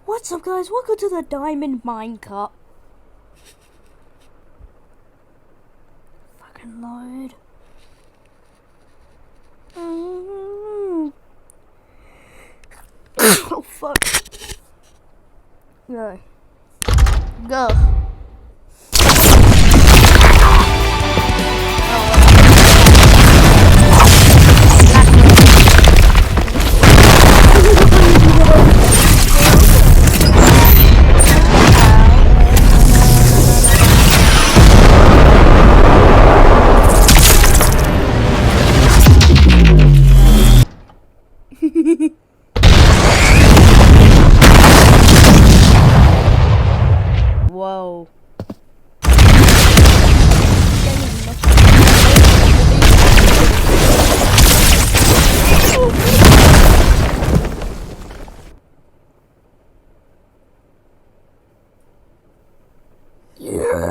What's up, guys? Welcome to the Diamond Minecart. Fucking load. Oh fuck. Go. Go. Whoa. Yeah.